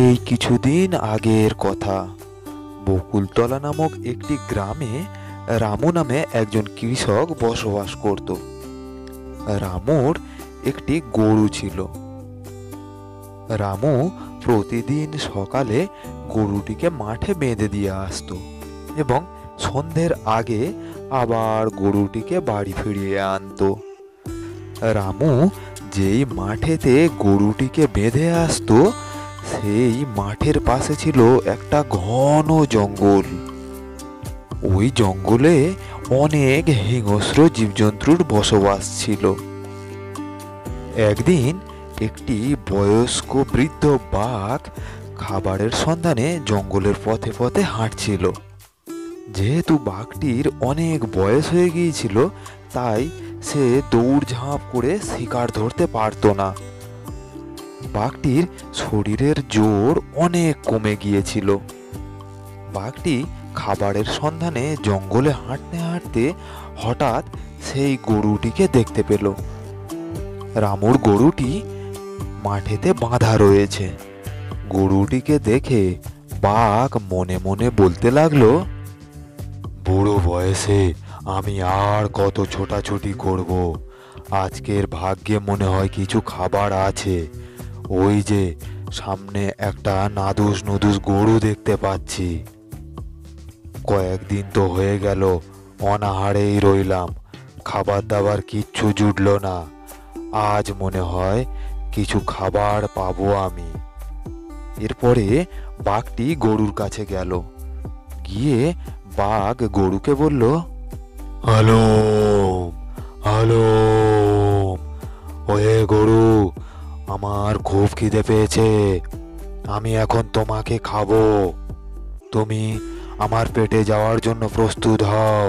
এই কিছুদিন আগের কথা। বকুলতলা নামক একটি গ্রামে রামু নামে একজন কৃষক বসবাস করত। রামুর একটি গরু ছিল। রামু প্রতিদিন সকালে গরুটিকে মাঠে বেঁধে দিয়ে আসতো এবং সন্ধ্যের আগে আবার গরুটিকে বাড়ি ফিরিয়ে আনতো। রামু যেই মাঠেতে গরুটিকে বেঁধে আসতো সেই মাঠের পাশে ছিল একটা ঘন জঙ্গল। ওই জঙ্গলে অনেক হিংস্র জীবজন্তুর বসবাস ছিল। একদিন একটি বয়স্ক বৃদ্ধ বাঘ খাবারের সন্ধানে জঙ্গলের পথে পথে হাঁটছিল। যেহেতু বাঘটির অনেক বয়স হয়ে গিয়েছিল, তাই সে দৌড়ঝাঁপ করে শিকার ধরতে পারত না। বাঘটির শরীরের জোর অনেক কমে গিয়েছিল। বাঘটি খাবারের সন্ধানে জঙ্গলে হাঁটতে হাঁটতে হঠাৎ সেই গরুটিকে দেখতে পেল। রামুর গরুটি মাঠেতে বাঁধা রয়েছে। গরুটিকে দেখে বাঘ মনে মনে বলতে লাগলো, বুড়ো বয়সে আমি আর কত ছোটাছুটি করব। আজকের ভাগ্যে মনে হয় কিছু খাবার আছে। ওই যে সামনে একটা নাদুস নুদুস গরু দেখতে পাচ্ছি। কয়েকদিন তো হয়ে গেল অনাহারেই রইলাম, খাবার দাবার কিচ্ছু জুটল না। আজ মনে হয় কিছু খাবার পাবো আমি। এরপরে বাঘটি গরুর কাছে গেল। গিয়ে বাঘ গরুকে বলল, হ্যালো হ্যালো, ওহে গরু, আমার খুব খিদে পেয়েছে। আমি এখন তোমাকে খাবো। তুমি আমার পেটে যাওয়ার জন্য প্রস্তুত হও।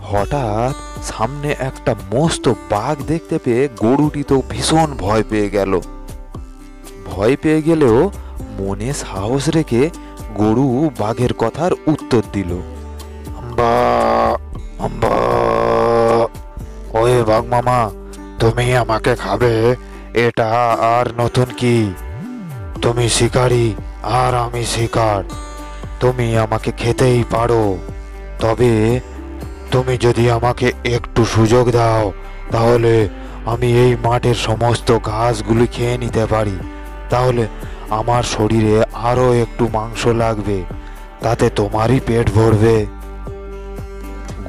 হঠাৎ সামনে একটা মস্ত বাঘ দেখতে পেয়ে গরুটি তো ভীষণ ভয় পেয়ে গেল। ভয় পেয়ে গেলেও মনে সাহস রেখে গরু বাঘের কথার উত্তর দিল, আম্বা আম্বা, ওই বাঘ মামা, তুমি আমাকে খাবে? এটা আর নতুন কি? তুমি শিকারী আর আমি শিকার। তুমি আমাকে খেতেই পারো। তবে তুমি যদি আমাকে একটু সুযোগ দাও, তাহলে আমি এই মাঠের সমস্ত ঘাসগুলি খেয়ে নিতে পারি। তাহলে আমার শরীরে আরো একটু মাংস লাগবে, তাতে তোমারই পেট ভরবে।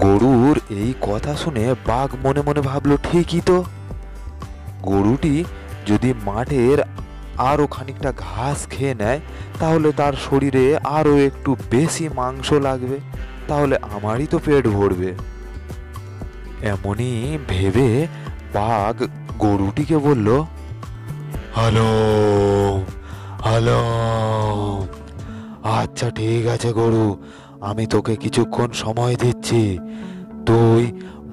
গরুর এই কথা শুনে বাঘ মনে মনে ভাবলো, ঠিকই তো। গরুটি যদি মাঠের আরো খানিকটা ঘাস খেয়ে নেয়, তাহলে তার শরীরে আরো একটু বেশি মাংস লাগবে, তাহলে আমারই তো পেট ভরবে। এমনই ভেবে বাঘ গরুটিকে বলল, হ্যালো হ্যালো, আচ্ছা ঠিক আছে গরু, আমি তোকে কিছুক্ষণ সময় দিচ্ছি। তুই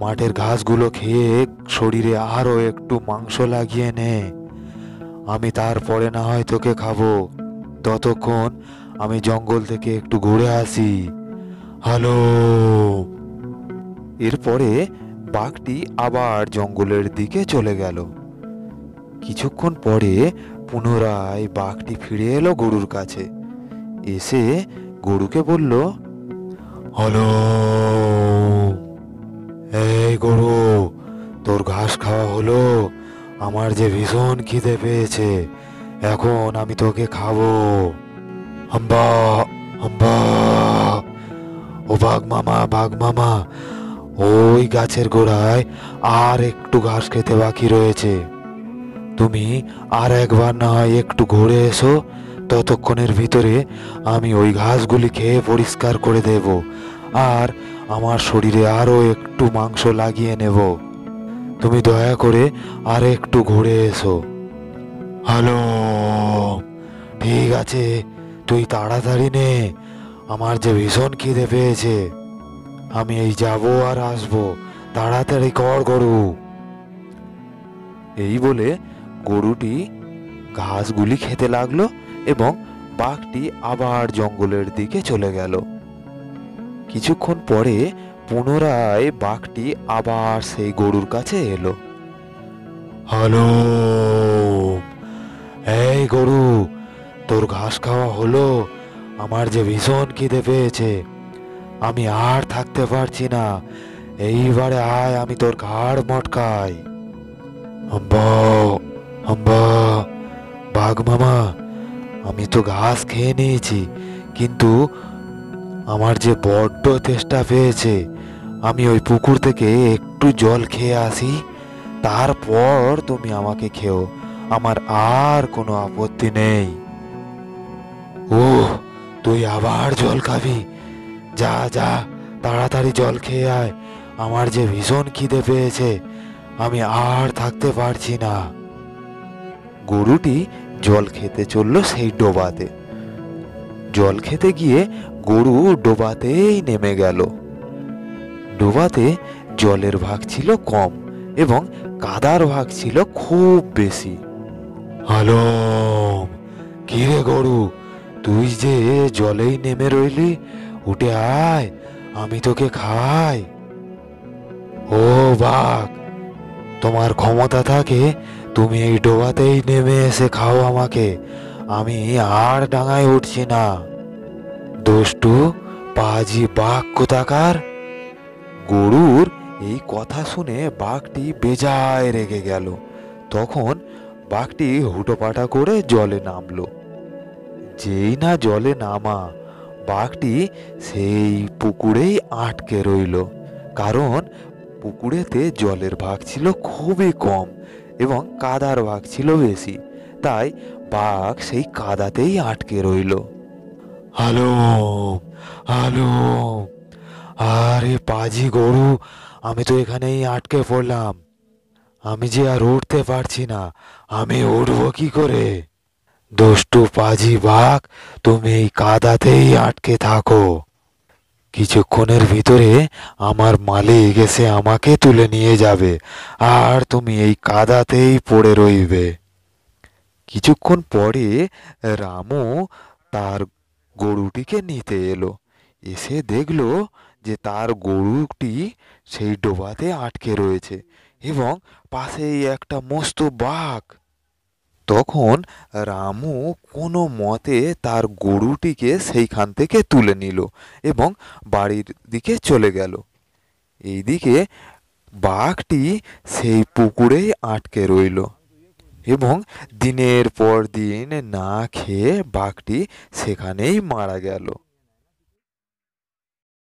মাঠের ঘাসগুলো খেয়ে শরীরে আরো একটু মাংস লাগিয়ে নে। আমি তারপরে না হয় তোকে খাবো। ততক্ষণ আমি জঙ্গল থেকে একটু ঘুরে আসি। হ্যালো। এরপরে বাঘটি আবার জঙ্গলের দিকে চলে গেল। কিছুক্ষণ পরে পুনরায় বাঘটি ফিরে এলো গরুর কাছে। এসে গরুকে বলল, হ্যালো, এই গরু, তোর ঘাস খাওয়া হলো? আমার যে ভীষণ খিদে পেয়েছে, এখন আমি তোকে খাবো। হাম্বা হাম্বা, ও বাঘ মামা, বাঘ মামা, ওই গাছের গোড়ায় আর একটু ঘাস খেতে বাকি রয়েছে। তুমি আর একবার না হয় একটু ঘুরে এসো। ততক্ষণের ভিতরে আমি ওই ঘাসগুলি খেয়ে পরিষ্কার করে দেব, আর আমার শরীরে আরো একটু মাংস লাগিয়ে নেব। তুমি দয়া করে আর একটু ঘুরে এসো। হ্যালো, ঠিক আছে, তুই তাড়াতাড়ি নে, আমার যে ভীষণ খিদে পেয়েছে। আমি এই যাবো আর আসবো, তাড়াতাড়ি কর গরু। এই বলে গরুটি ঘাসগুলি খেতে লাগলো এবং বাঘটি আবার জঙ্গলের দিকে চলে গেল। কিছুক্ষণ পরে পুনরায় বাঘটি আবার সেই গরুর কাছে এলো। হ্যালো, এই গরু, তোর ঘাস খাওয়া হলো। আমার যে ভীষণ খিদে পেয়েছে, আমি আর থাকতে পারছি না। এইবারে আয়, আমি তোর ঘাড় মটকাই। হাম্বা, হাম্বা। বাঘ মামা, আমি তো ঘাস খেয়ে নিয়েছি, কিন্তু আমার যে বড্ড তেষ্টা পেয়েছে। আমি ওই পুকুর থেকে একটু জল খেয়ে আসি, তারপর তুমি আমাকে খেও। আমার আর কোনো আপত্তি নেই। ওহ, তুই আবার জল খাবি? যা যা, তাড়াতাড়ি জল খেয়ে আয়। আমার যে ভীষণ খিদে পেয়েছে, আমি আর থাকতে পারছি না। গরুটি জল খেতে চলল সেই ডোবাতে। জল খেতে গিয়ে গরু ডোবাতেই নেমে গেল। ডোবাতে জলের ভাগ ছিল কম এবং কাদার ভাগ ছিল খুব বেশি। হ্যালো, কি রে গরু, তুই যে জলেই নেমে রইলি, উঠে আয়, আমি তোকে খাই। ও বাঘ, তোমার ক্ষমতা থাকে, তুমি এই ডোবাতেই নেমে এসে খাও আমাকে। আমি আর ডাঙায় উঠছি না। দুষ্টু পাজি বাঘ কোথাকার। গরুর এই কথা শুনে বাঘটি বেজায় রেগে গেল। তখন বাঘটি হুটোপাটা করে জলে নামলো। যেই না জলে নামা, বাঘটি সেই পুকুরেই আটকে রইল। কারণ পুকুরেতে জলের ভাগ ছিল খুবই কম এবং কাদার ভাগ ছিল বেশি। তাই বাঘ সেই কাদাতেই আটকে রইল। Hello, hello. আরে পাজি গরু, আমি তো এখানেই আটকে পড়লাম। আমি যে আর উঠতে পারছি না। আমি উঠবো কি করে? দুষ্টু পাজি বাঘ, তুমি এই কাদাতেই আটকে থাকো। কিছুক্ষণের ভিতরে আমার মালিক এসে আমাকে তুলে নিয়ে যাবে, আর তুমি এই কাদাতেই পড়ে রইবে। কিছুক্ষণ পরে রামু তার গরুটিকে নিতে এলো। এসে দেখলো যে তার গরুটি সেই ডোবাতে আটকে রয়েছে এবং পাশেই একটা মস্ত বাঘ। তখন রামু কোনো মতে তার গরুটিকে সেইখান থেকে তুলে নিল এবং বাড়ির দিকে চলে গেল। এইদিকে বাঘটি সেই পুকুরেই আটকে রইল এবং দিনের পর দিন না খেয়ে বাঘটি সেখানেই মারা গেল।